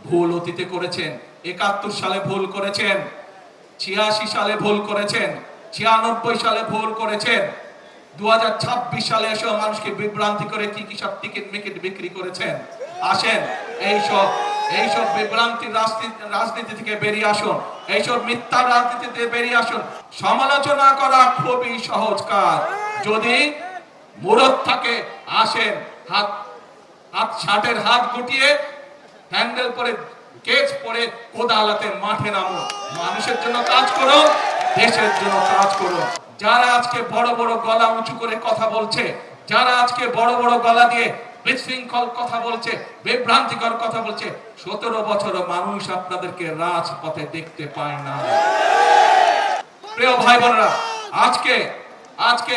ভুল অতীতে করেছেন। ৭১ সালে ভুল করেছেন, ৮৬ সালে ভুল করেছেন, ৯৬ সালে ভুল করেছেন, ২০২৬ সালে এসেও মানুষকে বিভ্রান্তি করে কি কি সব টিকিট মিকিট বিক্রি করেছেন। আসেন এইসব বিভ্রান্তির রাজনীতি থেকে বেরিয়ে আসুন, এইসব মিথ্যা রাজনীতি থেকে বেরিয়ে আসুন। সমালোচনা করা খুবই সহজ কাজ, যদি মুরত থাকে আসেন, হাত শার্টের হাত গুটিয়ে হ্যান্ডেল পরে কেচ পরে কোদালাতে মাঠে নামো, মানুষের জন্য কাজ করো, দেশের জন্য কাজ করো। যারা আজকে বড় বড় গলা উঁচু করে কথা বলছে, যারা আজকে বড় বড় গলা দিয়ে বিশৃঙ্খল কথা বলছে, বিভ্রান্তিকর কথা বলছে, ১৭ বছর মানুষ আপনাদেরকে রাজপথে দেখতে পায় না। প্রিয় ভাই বোনেরা, আজকে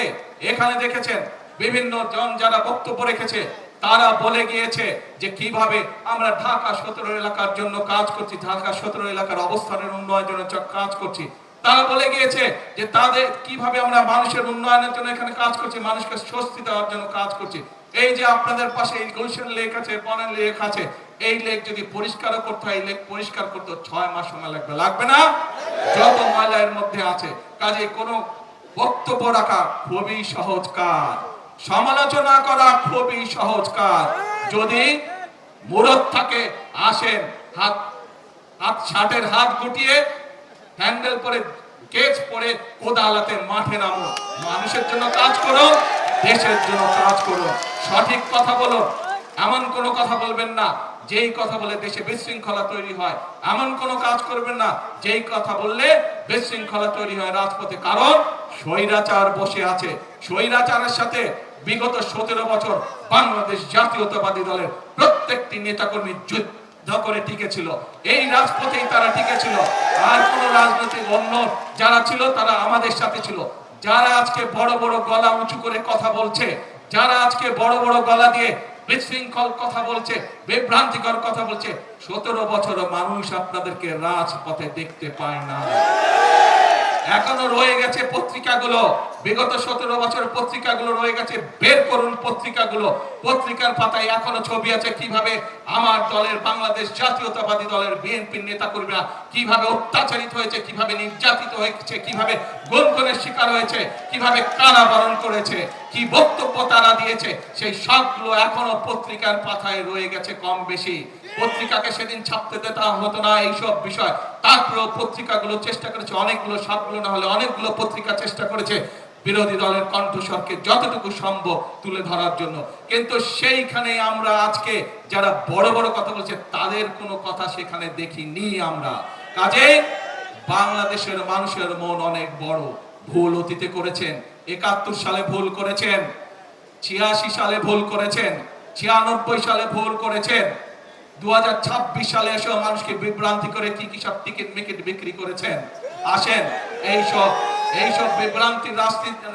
এখানে দেখেছেন বিভিন্ন জন যারা বক্তব্য রেখেছে, তারা বলে গিয়েছে যে কিভাবে আমরা ঢাকা ১৭ এলাকার জন্য কাজ করছি, ঢাকা ১৭ এলাকার অবস্থানের উন্নয়নের জন্য কাজ করছি। তারা বলে গিয়েছে যে তাদের কিভাবে আমরা মানুষের উন্নয়নের জন্য এখানে কাজ করছি, মানুষকে স্বস্তি দেওয়ার জন্য কাজ করছি। এই যে আপনাদের পাশে এই গুলশান লেক আছে, বনের লেক আছে, এই লেক যদি পরিষ্কার করতে হয়, এই লেক পরিষ্কার করতে ৬ মাস সময় লাগবে না? যত ময়লা এর মধ্যে আছে। কাজে কোনো বক্তব্য রাখা খুবই সহজ কাজ, সমালোচনা করা খুবই সহজ কাজ, যদি মুরত থাকে আসেন, হাত শার্টের হাত গুটিয়ে হ্যান্ডেল পরে কেচ পরে কোদালাতে মাঠে নামো, মানুষের জন্য কাজ করো, দেশের জন্য কাজ করো, সঠিক কথা বলো। এমন কোনো কথা বলবেন না যেই কথা বলে দেশে বিশৃঙ্খলা তৈরি হয়, এমন কোনো কাজ করবেন না যেই কথা বললে বিশৃঙ্খলা তৈরি হয় রাজপথে। কারণ স্বৈরাচার বসে আছে, স্বৈরাচারের সাথে বিগত ১৭ বছর বাংলাদেশ জাতীয়তাবাদী দলের প্রত্যেকটি নেতাকর্মী যুদ্ধ করে টিকেছিল, এই রাজপথেই তারা টিকেছিল। আর কোন রাজনৈতিক অন্য যারা ছিল তারা আমাদের সাথে ছিল। যারা আজকে বড় বড় গলা উঁচু করে কথা বলছে, যারা আজকে বড় বড় গলা দিয়ে বিশৃঙ্খল কথা বলছে, বিভ্রান্তিকর কথা বলছে, ১৭ বছর মানুষ আপনাদেরকে রাজপথে দেখতে পায় না। এখনো রয়ে গেছে পত্রিকাগুলো, বিগত ১৭ বছর পত্রিকাগুলো রয়ে গেছে, বের করুন পত্রিকাগুলো। পত্রিকার পাতায় এখনো ছবি আছে কিভাবে আমার দলের, বাংলাদেশ জাতীয়তাবাদী দলের বিএনপির নেতাকর্মীরা কিভাবে অত্যাচারিত হয়েছে, কিভাবে নির্যাতিত হয়েছে, কিভাবে গুনগুনের শিকার হয়েছে, কিভাবে কারাবরণ করেছে, কি বক্তব্য তারা দিয়েছে, সেই সবগুলো এখনো পত্রিকার পাতায় রয়ে গেছে কম বেশি। পত্রিকাকে সেদিন ছাপতে দিতে হতো না এইসব বিষয়, তারপরেও পত্রিকাগুলো চেষ্টা করেছে, অনেকগুলো, সবগুলো না হলে অনেকগুলো পত্রিকা চেষ্টা করেছে বিরোধী দলের কণ্ঠস্বরকে যতটুকু সম্ভব তুলে ধরার জন্য। কিন্তু সেইখানে আমরা আজকে যারা বড় বড় কথা বলছে তাদের কোনো কথা সেখানে দেখিনি আমরা। কাজে বাংলাদেশের মানুষের মন অনেক বড়, ভুল অতীতে করেছেন, ৭১ সালে ভুল করেছেন, ৮৬ সালে ভুল করেছেন, ৯৬ সালে ভুল করেছেন, ২০২৬ সালে এসেও মানুষকে বিভ্রান্তি করে কি কি সব টিকিট মিকিট বিক্রি করেছেন। আসেন এইসব বিভ্রান্তির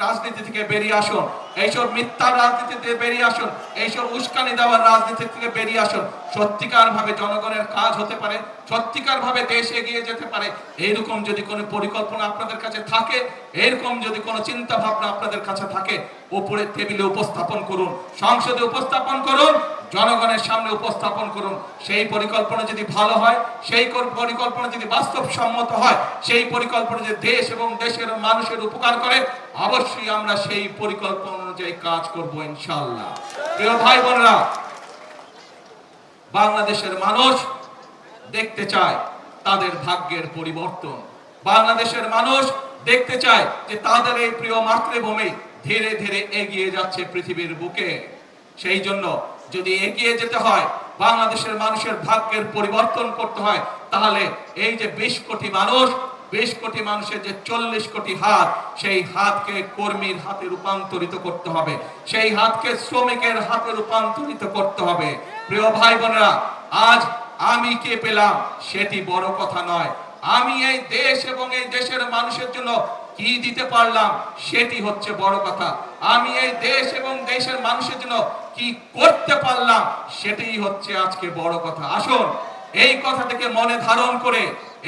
রাজনীতি থেকে বেরিয়ে আসুন, এইসব মিথ্যা রাজনীতি থেকে বেরিয়ে আসুন, এইসব উস্কানি দেওয়ার রাজনীতি থেকে বেরিয়ে আসুন। সত্যিকার ভাবে জনগণের কাজ হতে পারে, সত্যিকার ভাবে দেশ এগিয়ে যেতে পারে, এইরকম যদি কোনো পরিকল্পনা আপনাদের কাছে থাকে, এরকম যদি কোনো চিন্তা ভাবনা আপনাদের কাছে থাকে, উপরের টেবিলে উপস্থাপন করুন, সংসদে উপস্থাপন করুন, জনগণের সামনে উপস্থাপন করুন। সেই পরিকল্পনা যদি ভালো হয়, সেই পরিকল্পনা যদি বাস্তবসম্মত হয়, সেই পরিকল্পনা যদি দেশ এবং দেশের মানুষের উপকার করে, অবশ্যই আমরা সেই পরিকল্পনা অনুযায়ী কাজ করব ইনশাআল্লাহ। প্রিয় ভাই বোনেরা, বাংলাদেশের মানুষ দেখতে চায় তাদের ভাগ্যের পরিবর্তন। বাংলাদেশের মানুষ দেখতে চায় যে তাদের এই প্রিয় মাতৃভূমি ধীরে ধীরে এগিয়ে যাচ্ছে পৃথিবীর বুকে। সেই জন্য যদি এগিয়ে যেতে হয়, বাংলাদেশের মানুষের ভাগ্যের পরিবর্তন করতে হয়, তাহলে এই যে ২০ কোটি মানুষ, ২০ কোটি মানুষের যে ৪০ কোটি হাত, সেই হাতকে কর্মীর হাতে রূপান্তরিত করতে হবে, সেই হাতকে শ্রমিকের হাতে রূপান্তরিত করতে হবে। প্রিয় ভাই বোনেরা, আজ আমি কে পেলাম সেটি বড় কথা নয়, আমি এই দেশ এবং এই দেশের মানুষের জন্য কি দিতে পারলাম সেটি হচ্ছে বড় কথা। আমি এই দেশ এবং দেশের মানুষের জন্য কি করতে পারলাম সেটাই হচ্ছে আজকে বড় কথা। আসুন এই কথাটিকে মনে ধারণ করে,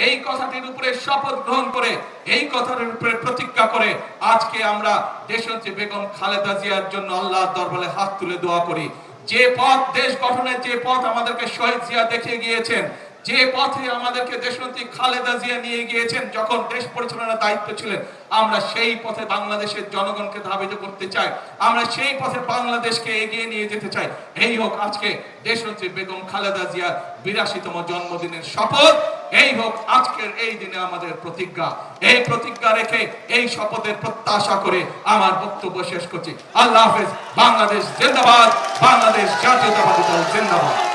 এই কথাটির উপরে শপথ গ্রহণ করে, এই কথার উপরে প্রতিজ্ঞা করে আজকে আমরা দেশনেত্রী বেগম খালেদা জিয়ার জন্য আল্লাহর দরবারে হাত তুলে দোয়া করি। যে পথ, দেশ গঠনের যে পথ আমাদেরকে শহীদ জিয়া দেখিয়ে গিয়েছেন, যে পথে আমাদেরকে দেশনেত্রী খালেদা জিয়া নিয়ে গিয়েছেন যখন দেশ পরিচালনার দায়িত্ব ছিলেন, আমরা সেই পথে বাংলাদেশের জনগণকে ধাবিত করতে চাই, আমরা সেই পথে বাংলাদেশকে এগিয়ে নিয়ে যেতে চাই। এই হোক আজকে দেশনেত্রী বেগম খালেদা জিয়ার ৮২তম জন্মদিনের শপথ, এই হোক আজকের এই দিনে আমাদের প্রতিজ্ঞা। এই প্রতিজ্ঞা রেখে এই শপথের প্রত্যাশা করে আমার বক্তব্য শেষ করছি। আল্লাহ হাফেজ। বাংলাদেশ জিন্দাবাদ, বাংলাদেশ জাতীয়তাবাদী দল জিন্দাবাদ।